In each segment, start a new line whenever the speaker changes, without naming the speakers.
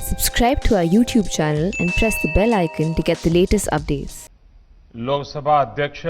Subscribe to our YouTube channel and press the bell icon to get the latest updates.
Lok Sabha अध्यक्ष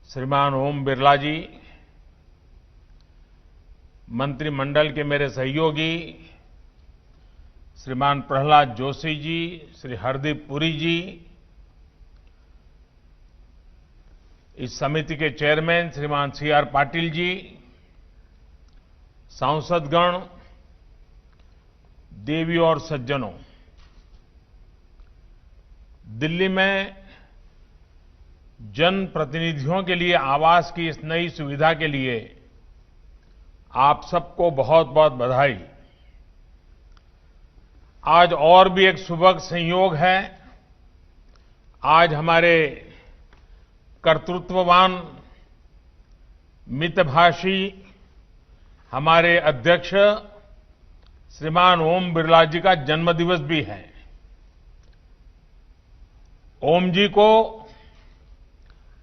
श्रीमान ओम बिरला जी, मंत्रिमंडल के मेरे सहयोगी श्रीमान प्रहलाद जोशी जी, श्री हरदीप पुरी जी, इस समिति के चेयरमैन श्रीमान सी.आर. पाटिल जी, सांसदगण, देवी और सज्जनों, दिल्ली में जनप्रतिनिधियों के लिए आवास की इस नई सुविधा के लिए आप सबको बहुत बहुत बधाई। आज और भी एक सुभग संयोग है। आज हमारे कर्तृत्ववान, मितभाषी हमारे अध्यक्ष श्रीमान ओम बिरला जी का जन्मदिवस भी है। ओम जी को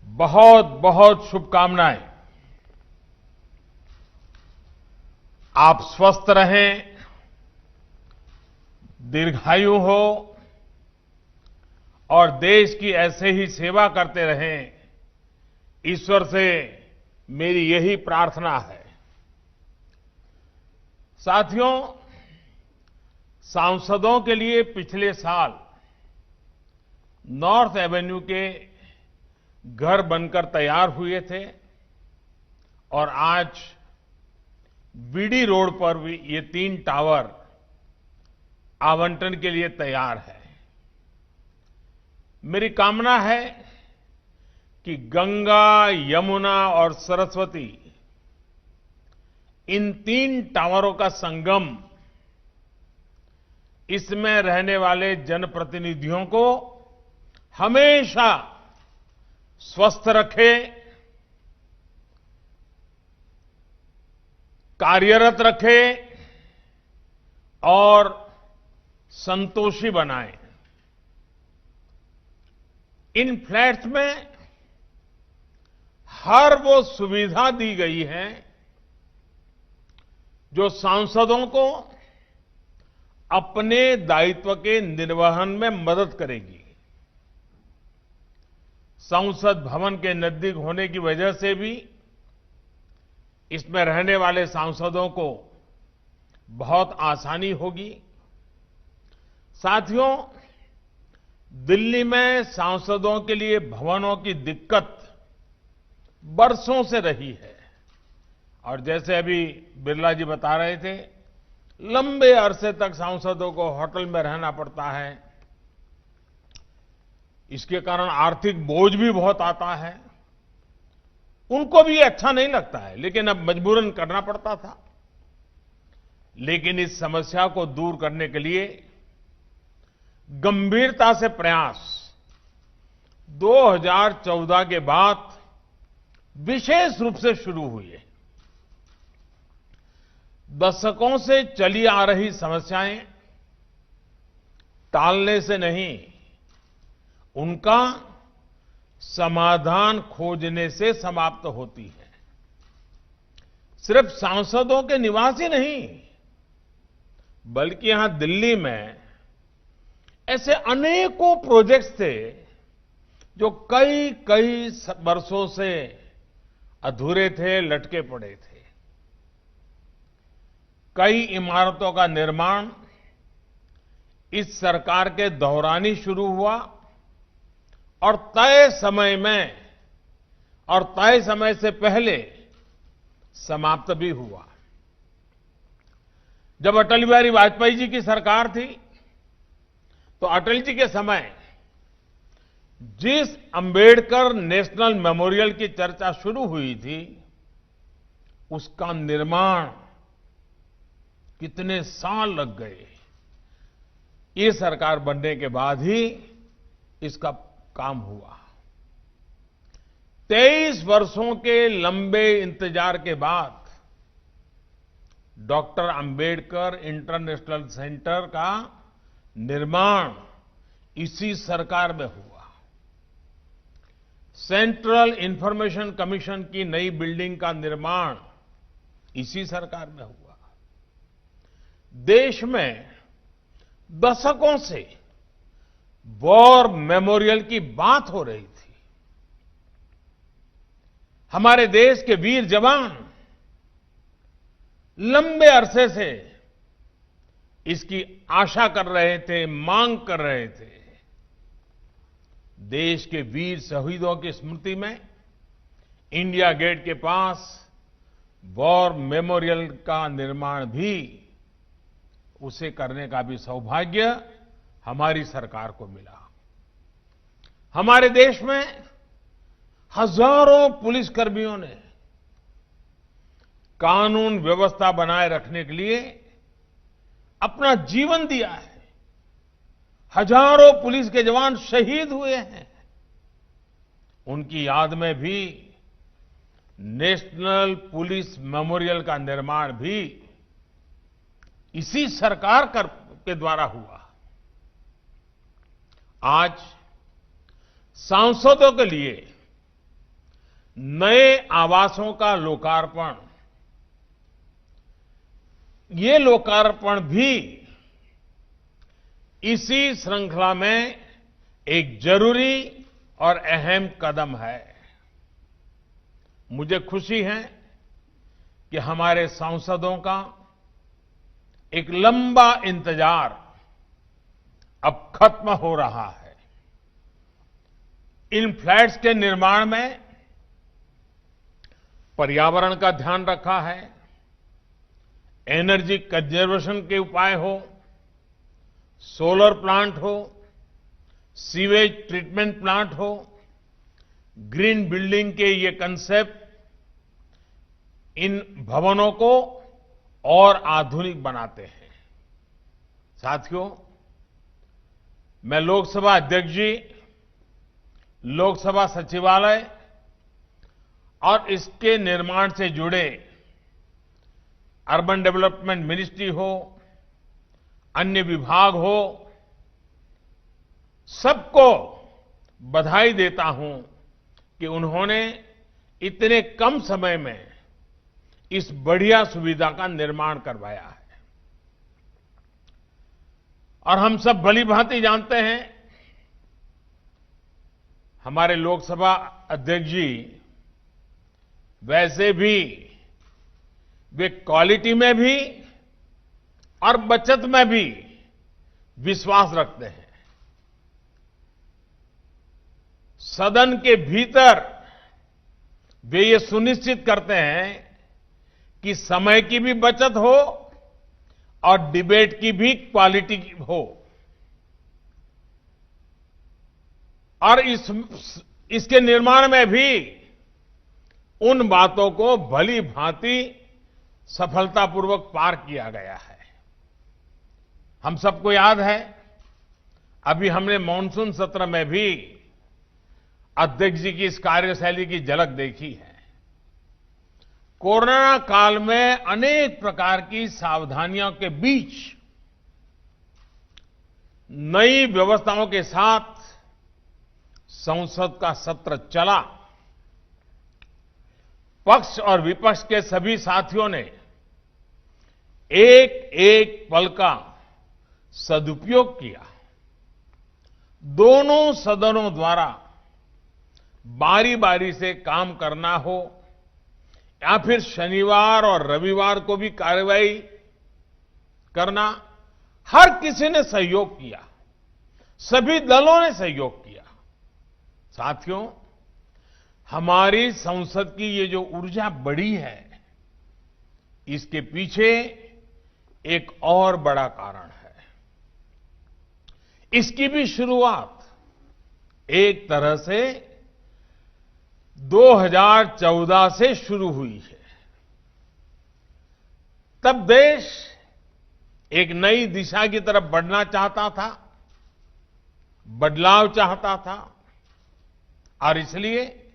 बहुत बहुत शुभकामनाएं। आप स्वस्थ रहें, दीर्घायु हो और देश की ऐसे ही सेवा करते रहें, ईश्वर से मेरी यही प्रार्थना है। साथियों, सांसदों के लिए पिछले साल नॉर्थ एवेन्यू के घर बनकर तैयार हुए थे और आज बीडी रोड पर भी ये 3 टावर आवंटन के लिए तैयार है। मेरी कामना है कि गंगा, यमुना और सरस्वती, इन 3 टावरों का संगम इसमें रहने वाले जनप्रतिनिधियों को हमेशा स्वस्थ रखे, कार्यरत रखे और संतोषी बनाए। इन फ्लैट्स में हर वो सुविधा दी गई है जो सांसदों को अपने दायित्व के निर्वहन में मदद करेगी। संसद भवन के नजदीक होने की वजह से भी इसमें रहने वाले सांसदों को बहुत आसानी होगी। साथियों, दिल्ली में सांसदों के लिए भवनों की दिक्कत बरसों से रही है और जैसे अभी बिरला जी बता रहे थे, लंबे अरसे तक सांसदों को होटल में रहना पड़ता है। इसके कारण आर्थिक बोझ भी बहुत आता है। उनको भी अच्छा नहीं लगता है, लेकिन अब मजबूरन करना पड़ता था। लेकिन इस समस्या को दूर करने के लिए गंभीरता से प्रयास 2014 के बाद विशेष रूप से शुरू हुए। दशकों से चली आ रही समस्याएं टालने से नहीं, उनका समाधान खोजने से समाप्त होती है। सिर्फ सांसदों के निवास ही नहीं, बल्कि यहां दिल्ली में ऐसे अनेकों प्रोजेक्ट्स थे जो कई कई वर्षों से अधूरे थे, लटके पड़े थे। कई इमारतों का निर्माण इस सरकार के दौरान ही शुरू हुआ और तय समय से पहले समाप्त भी हुआ। जब अटल बिहारी वाजपेयी जी की सरकार थी, तो अटल जी के समय जिस अंबेडकर नेशनल मेमोरियल की चर्चा शुरू हुई थी, उसका निर्माण कितने साल लग गए। ये सरकार बनने के बाद ही इसका काम हुआ। 23 वर्षों के लंबे इंतजार के बाद डॉक्टर अंबेडकर इंटरनेशनल सेंटर का निर्माण इसी सरकार में हुआ। सेंट्रल इंफॉर्मेशन कमीशन की नई बिल्डिंग का निर्माण इसी सरकार में हुआ। देश में दशकों से वॉर मेमोरियल की बात हो रही थी। हमारे देश के वीर जवान लंबे अरसे से इसकी आशा कर रहे थे, मांग कर रहे थे। देश के वीर शहीदों की स्मृति में इंडिया गेट के पास वॉर मेमोरियल का निर्माण भी, उसे करने का भी सौभाग्य हमारी सरकार को मिला। हमारे देश में हजारों पुलिसकर्मियों ने कानून व्यवस्था बनाए रखने के लिए अपना जीवन दिया है। हजारों पुलिस के जवान शहीद हुए हैं। उनकी याद में भी नेशनल पुलिस मेमोरियल का निर्माण भी इसी सरकार के द्वारा हुआ। आज सांसदों के लिए नए आवासों का लोकार्पण, ये लोकार्पण भी इसी श्रृंखला में एक जरूरी और अहम कदम है। मुझे खुशी है कि हमारे सांसदों का एक लंबा इंतजार अब खत्म हो रहा है। इन फ्लैट्स के निर्माण में पर्यावरण का ध्यान रखा है, एनर्जी कंजर्वेशन के उपाय हो, सोलर प्लांट हो, सीवेज ट्रीटमेंट प्लांट हो, ग्रीन बिल्डिंग के ये कंसेप्ट इन भवनों को और आधुनिक बनाते हैं। साथियों, मैं लोकसभा अध्यक्ष जी, लोकसभा सचिवालय और इसके निर्माण से जुड़े अर्बन डेवलपमेंट मिनिस्ट्री हो, अन्य विभाग हो, सबको बधाई देता हूं कि उन्होंने इतने कम समय में इस बढ़िया सुविधा का निर्माण करवाया है। और हम सब भली-भांति जानते हैं, हमारे लोकसभा अध्यक्ष जी वैसे भी वे क्वालिटी में भी और बचत में भी विश्वास रखते हैं। सदन के भीतर वे ये सुनिश्चित करते हैं कि समय की भी बचत हो और डिबेट की भी क्वालिटी हो। और इसके निर्माण में भी उन बातों को भली भांति सफलतापूर्वक पार किया गया है। हम सबको याद है, अभी हमने मॉनसून सत्र में भी अध्यक्ष जी की इस कार्यशैली की झलक देखी है। कोरोना काल में अनेक प्रकार की सावधानियों के बीच नई व्यवस्थाओं के साथ संसद का सत्र चला। पक्ष और विपक्ष के सभी साथियों ने एक एक पल का सदुपयोग किया। दोनों सदनों द्वारा बारी बारी से काम करना हो या फिर शनिवार और रविवार को भी कार्रवाई करना, हर किसी ने सहयोग किया, सभी दलों ने सहयोग किया। साथियों, हमारी संसद की ये जो ऊर्जा बढ़ी है, इसके पीछे एक और बड़ा कारण है। इसकी भी शुरुआत एक तरह से 2014 से शुरू हुई है। तब देश एक नई दिशा की तरफ बढ़ना चाहता था, बदलाव चाहता था, और इसलिए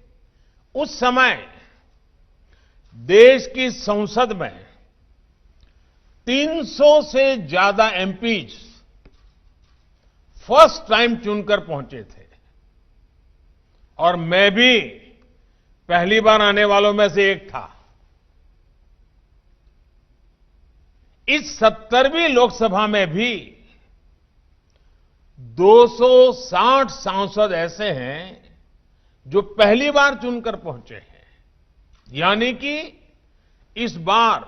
उस समय देश की संसद में 300 से ज्यादा एमपीज फर्स्ट टाइम चुनकर पहुंचे थे, और मैं भी पहली बार आने वालों में से एक था। इस 70वीं लोकसभा में भी 260 सांसद ऐसे हैं जो पहली बार चुनकर पहुंचे हैं। यानी कि इस बार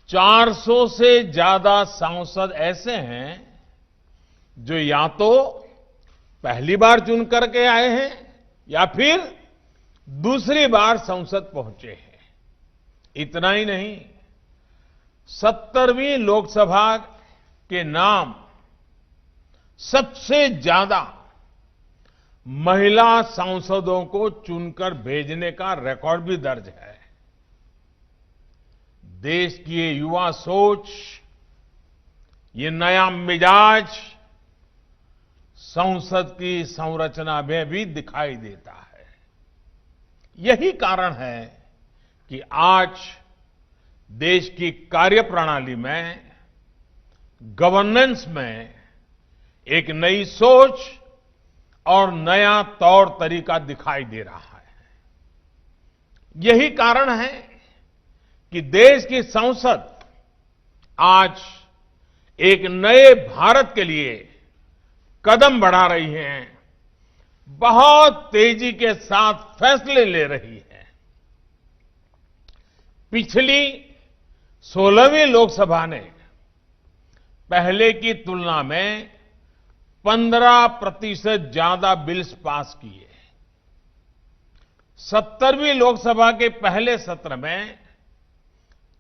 400 से ज्यादा सांसद ऐसे हैं जो या तो पहली बार चुन करके आए हैं या फिर दूसरी बार संसद पहुंचे हैं। इतना ही नहीं, 70वीं लोकसभा के नाम सबसे ज्यादा महिला सांसदों को चुनकर भेजने का रिकॉर्ड भी दर्ज है। देश की ये युवा सोच, ये नया मिजाज संसद की संरचना में भी दिखाई देता है। यही कारण है कि आज देश की कार्यप्रणाली में, गवर्नेंस में एक नई सोच और नया तौर तरीका दिखाई दे रहा है। यही कारण है कि देश की संसद आज एक नए भारत के लिए कदम बढ़ा रही है, बहुत तेजी के साथ फैसले ले रही है। पिछली 16वीं लोकसभा ने पहले की तुलना में 15% ज्यादा बिल्स पास किए। 70वीं लोकसभा के पहले सत्र में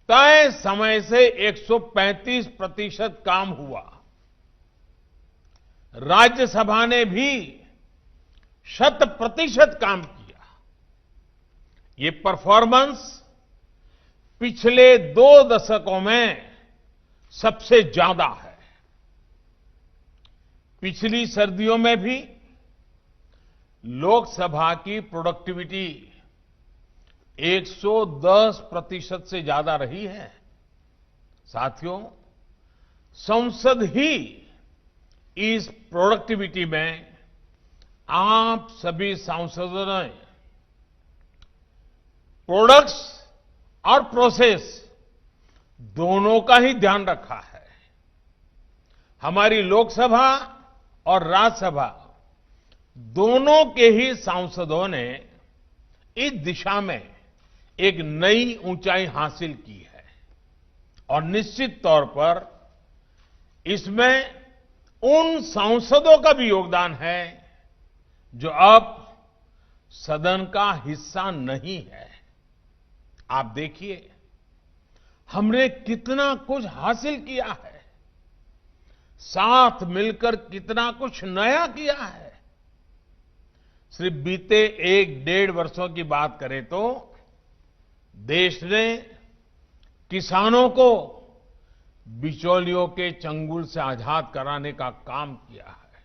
तय समय से 135% काम हुआ। राज्यसभा ने भी 100% काम किया। ये परफॉर्मेंस पिछले 2 दशकों में सबसे ज्यादा है। पिछली सर्दियों में भी लोकसभा की प्रोडक्टिविटी 110% से ज्यादा रही है। साथियों, संसद ही इस प्रोडक्टिविटी में आप सभी सांसदों ने प्रोडक्ट्स और प्रोसेस दोनों का ही ध्यान रखा है। हमारी लोकसभा और राज्यसभा दोनों के ही सांसदों ने इस दिशा में एक नई ऊंचाई हासिल की है और निश्चित तौर पर इसमें उन सांसदों का भी योगदान है जो अब सदन का हिस्सा नहीं है। आप देखिए, हमने कितना कुछ हासिल किया है, साथ मिलकर कितना कुछ नया किया है। सिर्फ बीते 1-1.5 वर्षों की बात करें तो देश ने किसानों को बिचौलियों के चंगुल से आजाद कराने का काम किया है।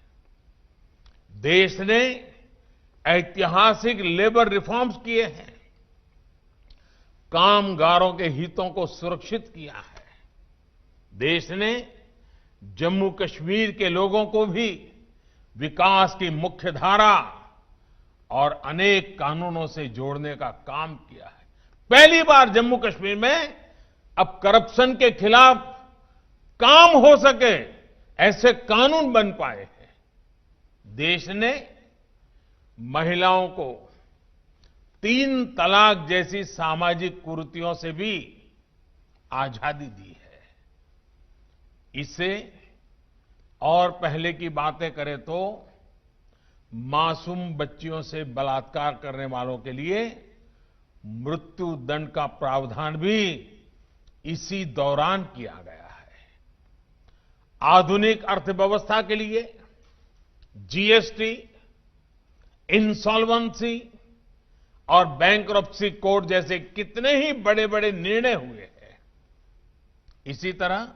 देश ने ऐतिहासिक लेबर रिफॉर्म्स किए हैं, कामगारों के हितों को सुरक्षित किया है। देश ने जम्मू कश्मीर के लोगों को भी विकास की मुख्य धारा और अनेक कानूनों से जोड़ने का काम किया है। पहली बार जम्मू कश्मीर में अब करप्शन के खिलाफ काम हो सके ऐसे कानून बन पाए हैं। देश ने महिलाओं को 3 तलाक जैसी सामाजिक कुरीतियों से भी आजादी दी है। इससे और पहले की बातें करें तो मासूम बच्चियों से बलात्कार करने वालों के लिए मृत्यु दंड का प्रावधान भी इसी दौरान किया गया है। आधुनिक अर्थव्यवस्था के लिए जीएसटी, इंसॉल्वेंसी और बैंक्रप्सी कोड जैसे कितने ही बड़े बड़े निर्णय हुए हैं। इसी तरह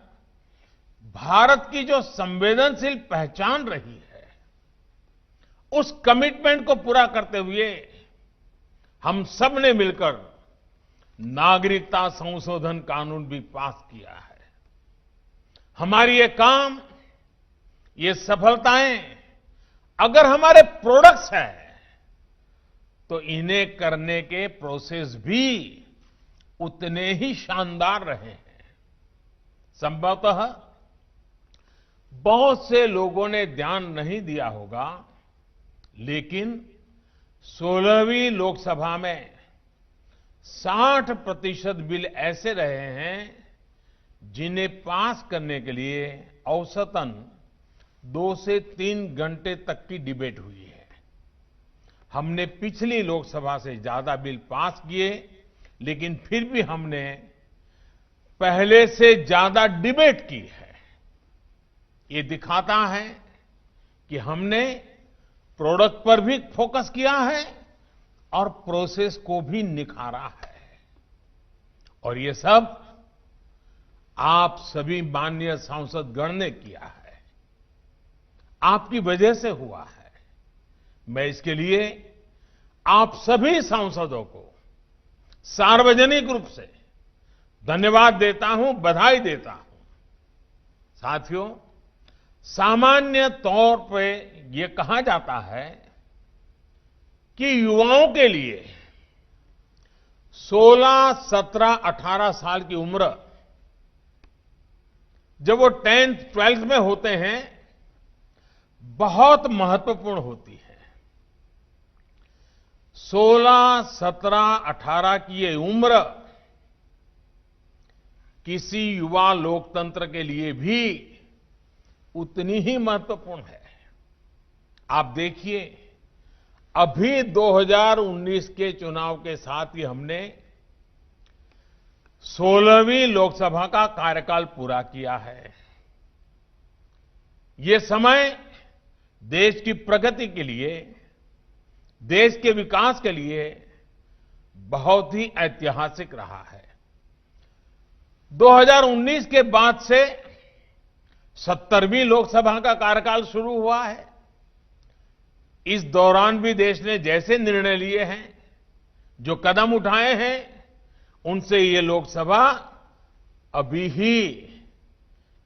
भारत की जो संवेदनशील पहचान रही है, उस कमिटमेंट को पूरा करते हुए हम सब ने मिलकर नागरिकता संशोधन कानून भी पास किया है। हमारी ये काम, ये सफलताएं अगर हमारे प्रोडक्ट्स हैं तो इन्हें करने के प्रोसेस भी उतने ही शानदार रहे हैं। संभवतः बहुत से लोगों ने ध्यान नहीं दिया होगा, लेकिन 16वीं लोकसभा में 60% बिल ऐसे रहे हैं जिन्हें पास करने के लिए औसतन 2 से 3 घंटे तक की डिबेट हुई है। हमने पिछली लोकसभा से ज्यादा बिल पास किए, लेकिन फिर भी हमने पहले से ज्यादा डिबेट की है। ये दिखाता है कि हमने प्रोडक्ट पर भी फोकस किया है और प्रोसेस को भी निखारा है। और ये सब आप सभी माननीय सांसद गण ने किया है, आपकी वजह से हुआ है। मैं इसके लिए आप सभी सांसदों को सार्वजनिक रूप से धन्यवाद देता हूं, बधाई देता हूं। साथियों, सामान्य तौर पे ये कहा जाता है कि युवाओं के लिए 16, 17, 18 साल की उम्र जब वो 10th, 12th में होते हैं बहुत महत्वपूर्ण होती है। 16, 17, 18 की ये उम्र किसी युवा लोकतंत्र के लिए भी उतनी ही महत्वपूर्ण है। आप देखिए, अभी 2019 के चुनाव के साथ ही हमने 16वीं लोकसभा का कार्यकाल पूरा किया है। ये समय देश की प्रगति के लिए, देश के विकास के लिए बहुत ही ऐतिहासिक रहा है। 2019 के बाद से 70वीं लोकसभा का कार्यकाल शुरू हुआ है। इस दौरान भी देश ने जैसे निर्णय लिए हैं, जो कदम उठाए हैं, उनसे ये लोकसभा अभी ही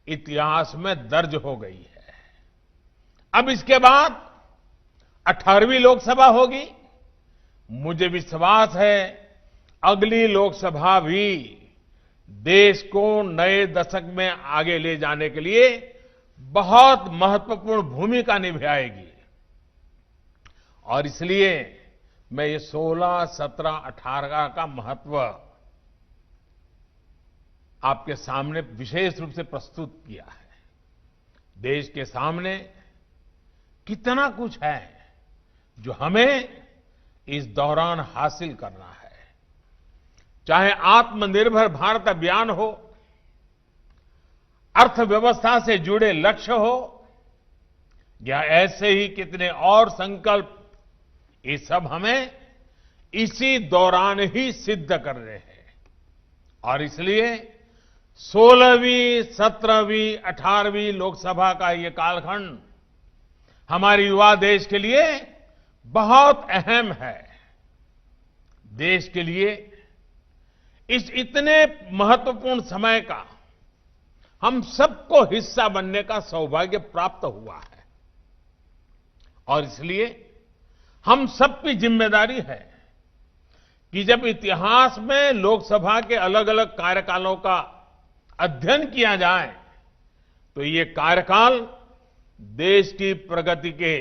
इतिहास में दर्ज हो गई है। अब इसके बाद 18वीं लोकसभा होगी। मुझे विश्वास है अगली लोकसभा भी देश को नए दशक में आगे ले जाने के लिए बहुत महत्वपूर्ण भूमिका निभाएगी। और इसलिए मैं ये 16, 17, 18 का महत्व आपके सामने विशेष रूप से प्रस्तुत किया है। देश के सामने कितना कुछ है जो हमें इस दौरान हासिल करना है। चाहे आत्मनिर्भर भारत अभियान हो, अर्थव्यवस्था से जुड़े लक्ष्य हो, या ऐसे ही कितने और संकल्प, ये सब हमें इसी दौरान ही सिद्ध करने हैं। और इसलिए 16वीं, 17वीं, 18वीं लोकसभा का ये कालखंड हमारे युवा देश के लिए बहुत अहम है। देश के लिए इस इतने महत्वपूर्ण समय का हम सबको हिस्सा बनने का सौभाग्य प्राप्त हुआ है। और इसलिए हम सबकी जिम्मेदारी है कि जब इतिहास में लोकसभा के अलग अलग कार्यकालों का अध्ययन किया जाए तो ये कार्यकाल देश की प्रगति के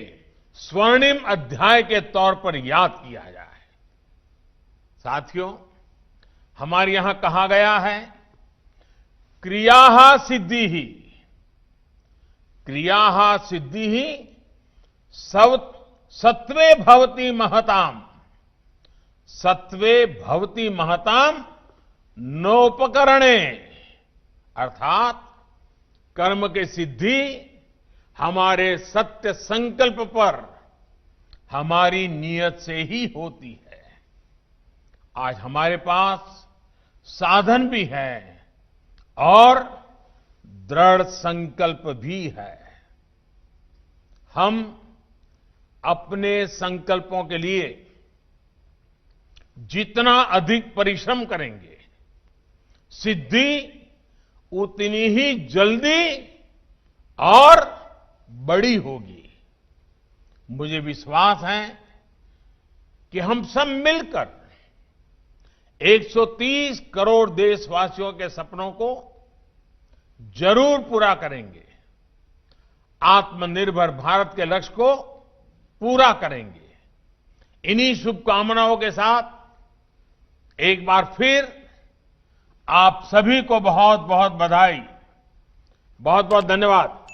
स्वर्णिम अध्याय के तौर पर याद किया जाए। साथियों, हमारे यहां कहा गया है, क्रियाः सिद्धिः, क्रियाः सिद्धिः सत्वे भवति महताम, सत्वे भवति महताम नोपकरणे। अर्थात कर्म की सिद्धि हमारे सत्य संकल्प पर, हमारी नियत से ही होती है। आज हमारे पास साधन भी है और दृढ़ संकल्प भी है। हम अपने संकल्पों के लिए जितना अधिक परिश्रम करेंगे, सिद्धि उतनी ही जल्दी और बड़ी होगी। मुझे विश्वास है कि हम सब मिलकर 130 करोड़ देशवासियों के सपनों को जरूर पूरा करेंगे। आत्मनिर्भर भारत के लक्ष्य को पूरा करेंगे। इन्हीं शुभकामनाओं के साथ एक बार फिर आप सभी को बहुत बहुत बधाई, बहुत बहुत धन्यवाद।